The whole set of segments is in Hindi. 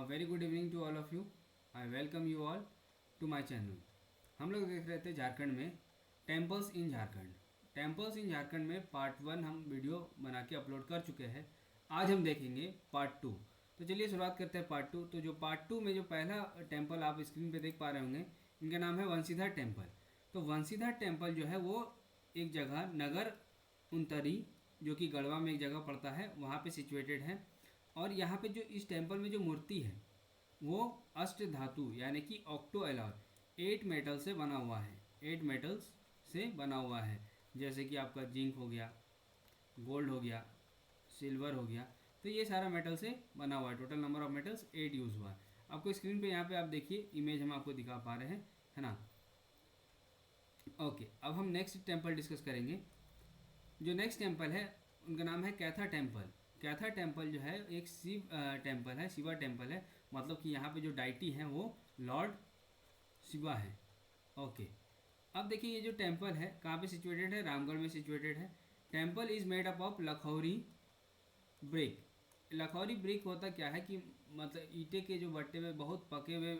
Very good evening to all of you. I welcome you all to my channel. हम लोग देख रहे थे झारखंड में temples in Jharkhand. Temples in Jharkhand में पार्ट 1 हम वीडियो बना के अपलोड कर चुके हैं। आज हम देखेंगे पार्ट 2। तो चलिए शुरुआत करते हैं पार्ट 2। तो जो पार्ट 2 में जो पहला टेम्पल आप स्क्रीन पे देख पा रहे होंगे, इनका नाम है वंशीधर टेम्पल। तो वंशीधर टेम्पल जो है वो एक जगह नगर उनतरी, जो कि गढ़वा में एक जगह पड़ता है, वहाँ पे सिचुएटेड है। और यहाँ पे जो इस टेम्पल में जो मूर्ति है वो अष्ट धातु यानी कि ऑक्टो एलॉय 8 मेटल से बना हुआ है। 8 मेटल्स से बना हुआ है, जैसे कि आपका जिंक हो गया, गोल्ड हो गया, सिल्वर हो गया। तो ये सारा मेटल से बना हुआ है। Total number of metals 8 use हुआ है। आपको स्क्रीन पे यहाँ पे आप देखिए, इमेज हम आपको दिखा पा रहे हैं, है ना। ओके, अब हम नेक्स्ट टेम्पल डिस्कस करेंगे। जो नेक्स्ट टेम्पल है उनका नाम है कैथा टेम्पल। कैथा टेम्पल जो है एक शिव टेम्पल है, शिवा टेम्पल है। मतलब कि यहाँ पे जो डाइटी हैं वो लॉर्ड शिवा है। ओके, अब देखिए ये जो टेम्पल है कहाँ पे सिचुएटेड है, रामगढ़ में सिचुएटेड है। Temple is made up of lakhori brick. Lakhori brick होता क्या है कि मतलब ईंटे के जो बट्टे में बहुत पके हुए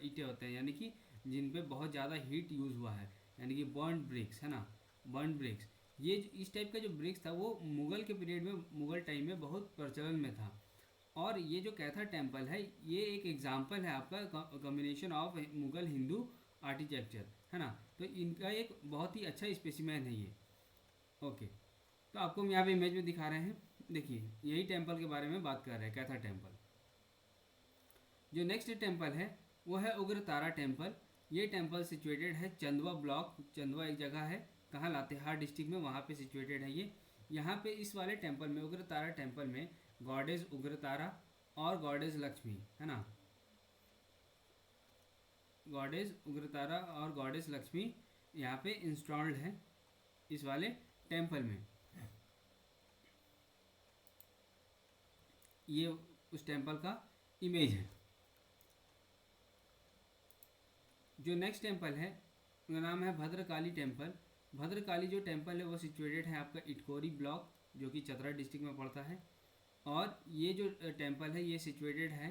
ईंटे होते हैं, यानी कि जिन पे बहुत ज़्यादा हीट यूज़ हुआ है, यानी कि बर्न ब्रिक्स, है ना, बर्न ब्रिक्स। ये इस टाइप का जो ब्रिक्स था वो मुग़ल के पीरियड में, मुग़ल टाइम में बहुत प्रचलन में था। और ये जो कैथा टेम्पल है ये एक एग्जाम्पल है आपका combination of Mughal Hindu architecture, है ना। तो इनका एक बहुत ही अच्छा स्पेसिमेन है ये। ओके, तो आपको हम यहाँ पे इमेज में दिखा रहे हैं। देखिए यही टेम्पल के बारे में बात कर रहे हैं, कैथा टेम्पल। जो नेक्स्ट टेम्पल है वो है उग्रतारा टेम्पल। ये टेम्पल सिचुएटेड है चंदवा ब्लॉक। चंदवा एक जगह है, कहाँ, लातेहार डिस्ट्रिक्ट में, वहाँ पे सिचुएटेड है ये। यहाँ पे इस वाले टेम्पल में, उग्रतारा टेम्पल में, गॉडेज उग्रतारा और गॉडेज लक्ष्मी, है ना, गॉडेज उग्रतारा और गॉडेज लक्ष्मी यहाँ पे इंस्टॉल्ड है इस वाले टेम्पल में। ये उस टेम्पल का इमेज है। जो नेक्स्ट टेम्पल है उनका नाम है भद्रकाली टेम्पल। भद्रकाली जो टेम्पल है वो सिचुएटेड है आपका इटकोरी ब्लॉक, जो कि चतरा डिस्ट्रिक्ट में पड़ता है। और ये जो टेम्पल है ये सिचुएटेड है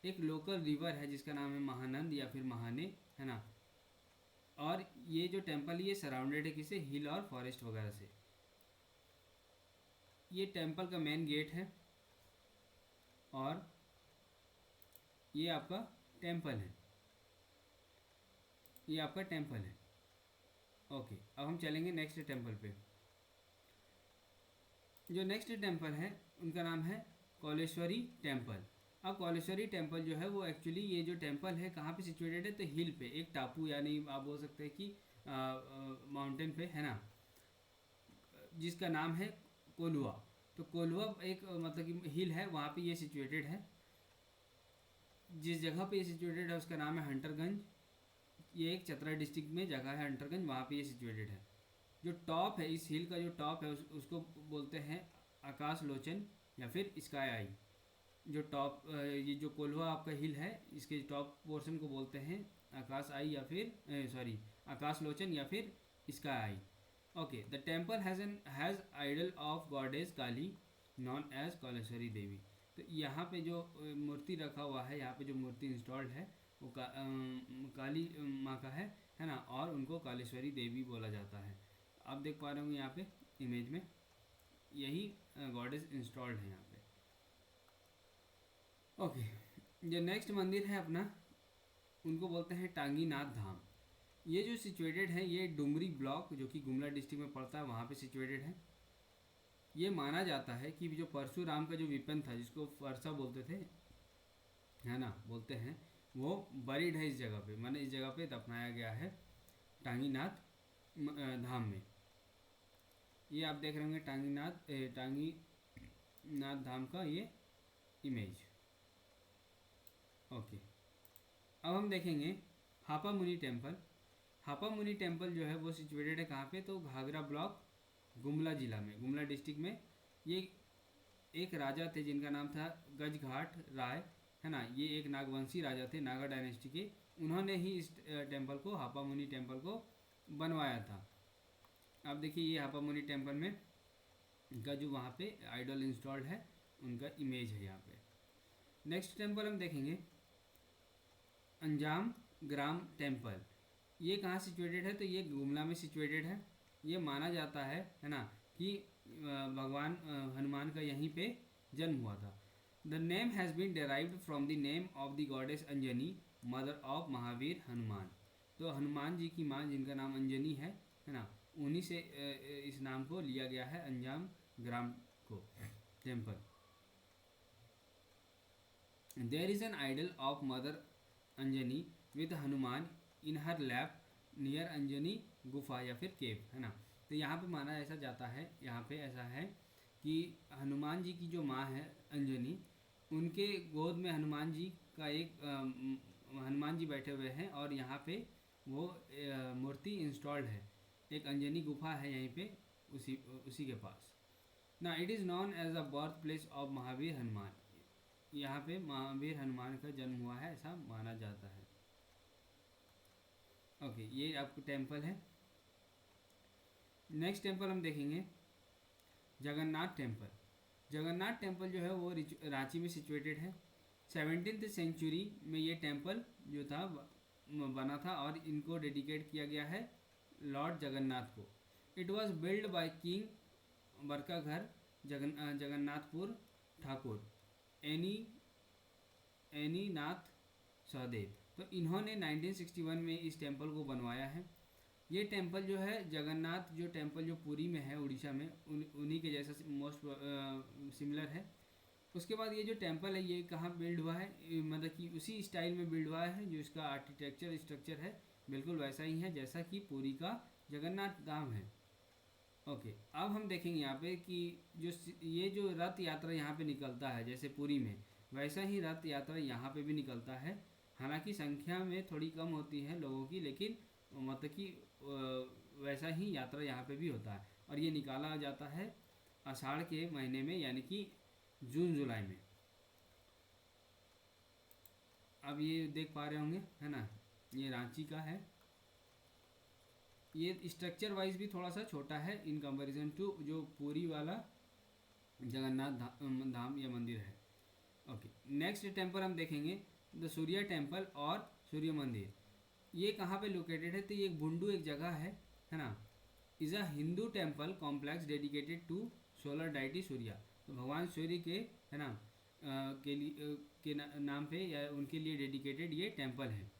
एक लोकल रिवर है जिसका नाम है महानंद या फिर महाने, है ना। और ये जो टेम्पल है ये सराउंडेड है किसे, हिल और फॉरेस्ट वगैरह से। ये टेम्पल का मेन गेट है और ये आपका टेम्पल है, ये आपका टेम्पल है। ओके, अब हम चलेंगे नेक्स्ट टेम्पल पे। जो नेक्स्ट टेम्पल है उनका नाम है कौलेश्वरी टेम्पल। अब कौलेश्वरी टेम्पल जो है वो एक्चुअली ये जो टेम्पल है कहाँ पे सिचुएटेड है, तो हिल पे, एक टापू, यानी आप बोल सकते हैं कि माउंटेन पे, है ना, जिसका नाम है कोलुआ। तो कोलुआ एक मतलब कि हिल है, वहाँ पे ये सिचुएटेड है। जिस जगह पे ये सिचुएटेड है उसका नाम है हंटरगंज। ये एक चतरा डिस्ट्रिक्ट में जगह है हंटरगंज, वहाँ पे ये सिचुएटेड है। जो टॉप है इस हिल का, जो टॉप है उसको बोलते हैं आकाश लोचन या फिर स्काई आई। जो टॉप ये जो कोल्हुआ आपका हिल है इसके टॉप पोर्शन को बोलते हैं आकाश आई या फिर सॉरी आकाश लोचन या फिर sky eye. Okay, the temple has idol of goddess Kali known as Kauleshwari Devi. तो यहाँ पे जो मूर्ति रखा हुआ है, यहाँ पे जो मूर्ति इंस्टॉल्ड है वो काली माँ का है ना, और उनको कालेश्वरी देवी बोला जाता है। आप देख पा रहे होंगे यहाँ पे इमेज में, यही गॉडेस इंस्टॉल्ड है यहाँ पे। ओके, जो नेक्स्ट मंदिर है अपना उनको बोलते हैं टांगीनाथ धाम। ये जो सिचुएटेड है ये डुमरी ब्लॉक, जो कि गुमला डिस्ट्रिक्ट में पड़ता है, वहाँ पे सिचुएटेड है। ये माना जाता है कि जो परशुराम का जो विपन था जिसको फरसा बोलते थे, है ना, बोलते हैं, वो बरीड है इस जगह पे, माने इस जगह पे दफनाया गया है टांगीनाथ धाम में। ये आप देख रहे होंगे टांगीनाथ धाम का ये इमेज। ओके, अब हम देखेंगे हापा मुनि टेम्पल। हापा मुनि टेम्पल जो है वो सिचुएटेड है कहाँ पे, तो घाघरा ब्लॉक, गुमला ज़िला में, गुमला डिस्ट्रिक्ट में। ये एक राजा थे जिनका नाम था गजघाट राय, है ना। ये एक नागवंशी राजा थे, नागा डायनेस्टी के। उन्होंने ही इस टेम्पल को, हापा मुनि टेम्पल को बनवाया था। अब देखिए ये हापा मुनि टेम्पल में का जो वहाँ पे आइडल इंस्टॉल्ड है उनका इमेज है यहाँ पे। नेक्स्ट टेम्पल हम देखेंगे अंजाम ग्राम टेम्पल। ये कहाँ सिचुएटेड है? तो ये गुमला में सिचुएटेड है। ये माना जाता है ना, कि भगवान हनुमान का यहीं पे जन्म हुआ था। The name has been derived from the name of the goddess Anjani, mother of Mahavir Hanuman. तो हनुमान जी की माँ जिनका नाम अंजनी है ना, उन्हीं से इस नाम को लिया गया है, अंजाम ग्राम को temple. There is an idol of mother Anjani with Hanuman in her lap near Anjani गुफा या फिर केव, है ना। तो यहाँ पे माना ऐसा जाता है, यहाँ पे ऐसा है कि हनुमान जी की जो माँ है अंजनी, उनके गोद में हनुमान जी का एक हनुमान जी बैठे हुए हैं और यहाँ पे वो मूर्ति इंस्टॉल्ड है। एक अंजनी गुफा है यहीं पे, उसी के पास ना। It is known as a birth place of Mahavir Hanuman. यहाँ पे महावीर हनुमान का जन्म हुआ है ऐसा माना जाता है। ओके, ये आपको टेम्पल है। नेक्स्ट टेम्पल हम देखेंगे जगन्नाथ टेम्पल। जगन्नाथ टेम्पल जो है वो रांची में सिचुएटेड है। 17th सेंचुरी में ये टेम्पल जो था बना था और इनको डेडिकेट किया गया है लॉर्ड जगन्नाथ को। It was build by king Barkagarh Jagannathpur Thakur Ani Nath Sahdev. तो इन्होंने 1961 में इस टेम्पल को बनवाया है। ये टेम्पल जो है जगन्नाथ जो टेम्पल जो पुरी में है उड़ीसा में, उन्हीं के जैसा मोस्ट सिमिलर है। उसके बाद ये जो टेम्पल है ये कहाँ बिल्ड हुआ है? मतलब कि उसी स्टाइल में बिल्ड हुआ है, जो इसका आर्किटेक्चर स्ट्रक्चर है बिल्कुल वैसा ही है जैसा कि पुरी का जगन्नाथ धाम है। ओके, अब हम देखेंगे यहाँ पे कि ये जो रथ यात्रा यहाँ पे निकलता है जैसे पुरी में, वैसा ही रथ यात्रा यहाँ पे भी निकलता है। हालांकि संख्या में थोड़ी कम होती है लोगों की, लेकिन मतलब कि वैसा ही यात्रा यहाँ पे भी होता है और ये निकाला जाता है आषाढ़ के महीने में, यानी कि जून जुलाई में। अब ये देख पा रहे होंगे, है ना, ये रांची का है। ये स्ट्रक्चर वाइज भी थोड़ा सा छोटा है इन कंपैरिजन टू जो पूरी वाला जगन्नाथ धाम या मंदिर है। ओके, नेक्स्ट टेम्पल हम देखेंगे द सूर्य टेम्पल और सूर्य मंदिर। ये कहाँ पे लोकेटेड है? तो ये बुंडू एक जगह है ना। Is a Hindu temple complex dedicated to solar deity Surya. तो भगवान सूर्य के, है ना, नाम पे या उनके लिए डेडिकेटेड ये टेम्पल है।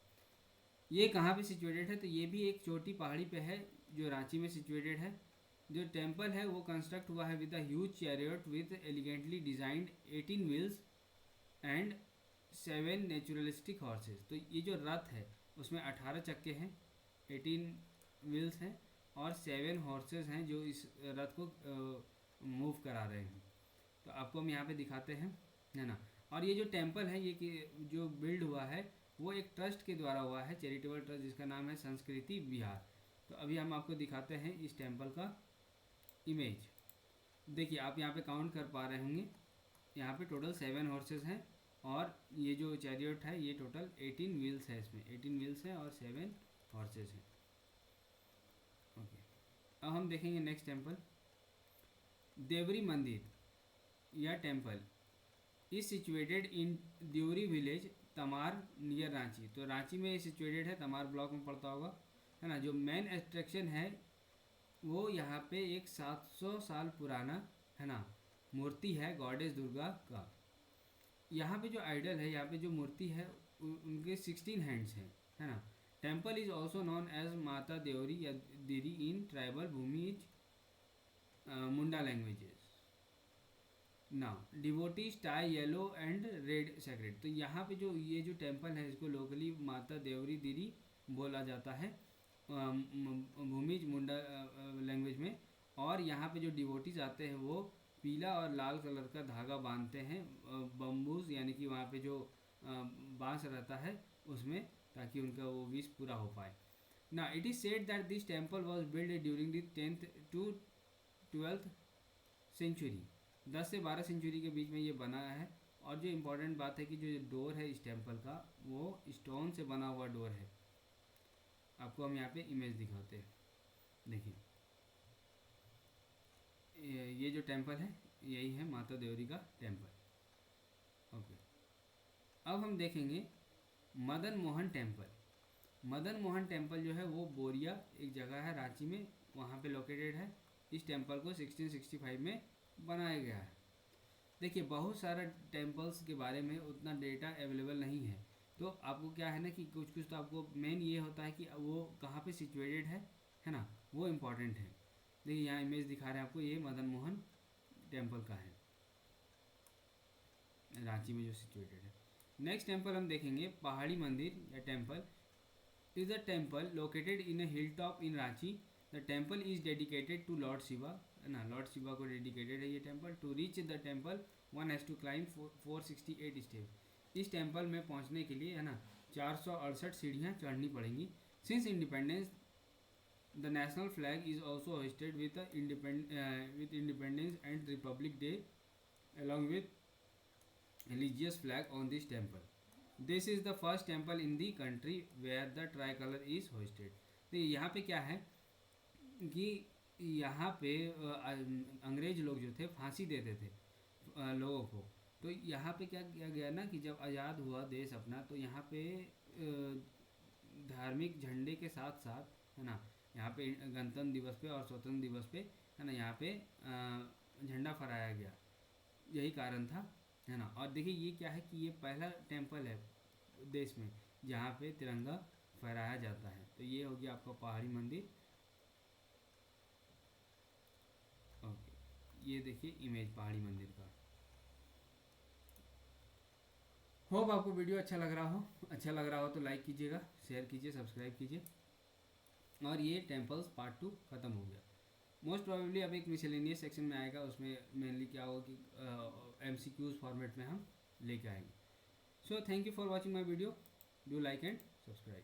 ये कहाँ पे सिचुएटेड है? तो ये भी एक छोटी पहाड़ी पे है जो रांची में सिचुएटेड है। जो टेम्पल है वो कंस्ट्रक्ट हुआ है with a huge chariot with elegantly designed 18 wheels and 7 naturalistic horses. तो ये जो रथ है उसमें 18 चक्के हैं, 18 व्हील्स हैं और 7 हॉर्सेस हैं जो इस रथ को मूव करा रहे हैं। तो आपको हम यहाँ पे दिखाते हैं, है ना। और ये जो टेम्पल है ये जो बिल्ड हुआ है वो एक ट्रस्ट के द्वारा हुआ है, चैरिटेबल ट्रस्ट जिसका नाम है संस्कृति विहार। तो अभी हम आपको दिखाते हैं इस टेम्पल का इमेज। देखिए आप यहाँ पे काउंट कर पा रहे होंगे, यहाँ पे टोटल 7 हॉर्सेस हैं और ये जो चैरियट है ये टोटल 18 व्हील्स है, इसमें 18 व्हील्स हैं और 7 हॉर्सेस हैं। ओके, अब हम देखेंगे नेक्स्ट टेम्पल देवरी मंदिर या temple is situated in Deori village Tamar near Ranchi. तो रांची में सिचुएटेड है, तमार ब्लॉक में पड़ता होगा, है ना। जो मेन अट्रैक्शन है वो यहाँ पे एक 700 साल पुराना, है ना, मूर्ति है गॉडेस दुर्गा का। यहाँ पे जो आइडल है, यहाँ पे जो मूर्ति है उनके 16 हैंड्स हैं, है ना। Temple is also known as Mata Deori या Deri in tribal Bhumij Munda languages. Now devotees tie yellow and red sacred. तो यहाँ पे जो ये जो टेम्पल है इसको लोकली माता देवरी दीरी बोला जाता है भूमिज मुंडा लैंग्वेज में। और यहाँ पे जो डिवोटीज आते हैं वो पीला और लाल कलर का धागा बांधते हैं बम्बूज, यानी कि वहाँ पे जो बांस रहता है उसमें, ताकि उनका वो विश पूरा हो पाए ना। It is said that this temple was build during the 10th to 12th century. 10 से 12 सेंचुरी के बीच में ये बना है। और जो इम्पोर्टेंट बात है कि जो डोर है इस टेम्पल का वो स्टोन से बना हुआ डोर है। आपको हम यहाँ पे इमेज दिखाते हैं, देखिए ये जो टेम्पल है यही है माता देवरी का टेम्पल। ओके, अब हम देखेंगे मदन मोहन टेम्पल। मदन मोहन टेम्पल जो है वो बोरिया एक जगह है रांची में, वहाँ पे लोकेटेड है। इस टेम्पल को 1665 में बनाया गया है। देखिए बहुत सारा टेम्पल्स के बारे में उतना डेटा अवेलेबल नहीं है, तो आपको क्या है ना कि कुछ कुछ तो आपको मेन ये होता है कि वो कहाँ पे सिचुएटेड है ना, वो इम्पॉर्टेंट है। देखिए यहाँ इमेज दिखा रहे हैं आपको, ये मदन मोहन टेम्पल का है, रांची में जो सिचुएटेड है। नेक्स्ट टेम्पल हम देखेंगे पहाड़ी मंदिर या temple. Is a temple located in a hill top in Ranchi. The temple is dedicated to lord Shiva, है ना, लॉर्ड शिवा को डेडिकेटेड है ये temple. To reach the temple one has to climb 468 step. इस टेम्पल में पहुंचने के लिए, है ना, 468 सीढ़ियाँ चढ़नी पड़ेंगी। Since independence the national flag is also hosted with independence and Republic day along with religious flag on this temple. This is the first temple in the country where the tricolor is hoisted. तो यहाँ पे क्या है कि यहाँ पे अंग्रेज लोग जो थे फांसी देते थे लोगों को। तो यहाँ पे क्या किया गया ना कि जब आज़ाद हुआ देश अपना, तो यहाँ पे धार्मिक झंडे के साथ साथ, है ना, यहाँ पे गणतंत्र दिवस पे और स्वतंत्र दिवस पे, है ना, यहाँ पे झंडा फहराया गया। यही कारण था, है ना। और देखिए ये क्या है कि ये पहला टेम्पल है देश में जहाँ पे तिरंगा फहराया जाता है। तो ये हो गया आपका पहाड़ी मंदिर। ओके, ये देखिए इमेज पहाड़ी मंदिर का। होप आपको वीडियो अच्छा लग रहा हो तो लाइक कीजिएगा, शेयर कीजिए, सब्सक्राइब कीजिए। और ये टेम्पल्स पार्ट 2 ख़त्म हो गया। मोस्ट प्रोबेबली अब एक मिसलेनियस सेक्शन में आएगा, उसमें मेनली क्या होगा कि MCQs फॉर्मेट में हम लेके आएंगे। So thank you for watching my video, do like and subscribe.